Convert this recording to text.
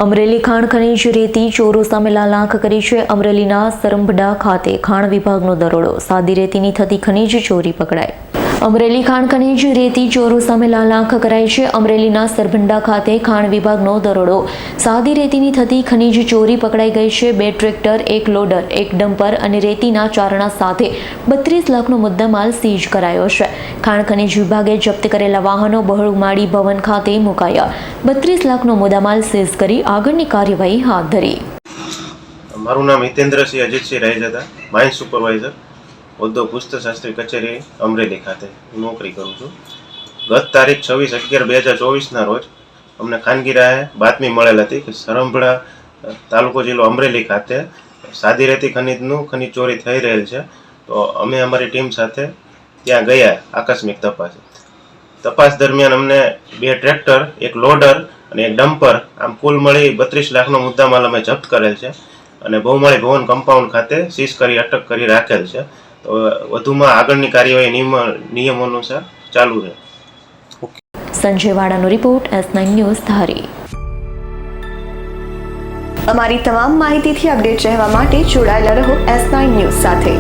અમરેલી ખાણ ખનીજ રેતી ચોરો સામે લાલાંક કરી છે. અમરેલીના સરંભડા ખાતે ખાણ વિભાગનો દરોડો, સાદી રેતીની થતી ખનીજ ચોરી પકડાઈ. અમરેલી ખાણ ખનીજ રેતી ચોરો સામે લાલાંક કરાઈ છે. અમરેલીના સરભંડા ખાતે ખાણ વિભાગનો દરોડો, સાદી રેતીની થતી ખનીજ ચોરી પકડાઈ ગઈ છે. 2 ટ્રેક્ટર, 1 લોડર, 1 ડમ્પર અને રેતીના ચારણા સાથે 32 લાખનો મુદ્દામાલ સીઝ કરાયો છે. ખાણ ખનીજ વિભાગે જપ્ત કરેલા વાહનો બહુમાળી ભવન ખાતે મુકાયા. 32 લાખનો મુદ્દામાલ સીઝ કરી આગળની કાર્યવાહી હાથ ધરી. મારું નામ હિતેન્દ્રસિંહ અજીતસિંહ રાયજાદા, માઇન્સ સુપરવાઇઝર, હોદ્દો ભૂસ્તરશાસ્ત્રી કચેરી અમરેલી ખાતે નોકરી કરું છું. ગત તારીખ 26/11/2024ના રોજ અમને ખાનગી રાહે બાતમી મળેલ હતી કે સરંભડા તાલુકો જિલ્લો અમરેલી ખાતે સાદી રેતી ખનીજ ચોરી થઈ રહેલ છે. તો અમે અમારી ટીમ સાથે ત્યાં ગયા આકસ્મિક તપાસ દરમિયાન અમને 2 ટ્રેક્ટર, 1 લોડર અને 1 ડમ્પર, આમ કુલ મળી 32 લાખનો મુદ્દામાલ અમે જપ્ત કરેલ છે અને બહુમાળી ભવન કમ્પાઉન્ડ ખાતે સીઝ કરી અટક કરી રાખેલ છે. તો વધુમાં આગળની કાર્યવાહી નિયમો અનુસાર ચાલુ છે. સંજય વાડાનો રિપોર્ટ, S9 ન્યૂઝ ધારી. અમારી તમામ માહિતીથી અપડેટ રહેવા માટે જોડાયેલા રહો S9 ન્યૂઝ સાથે.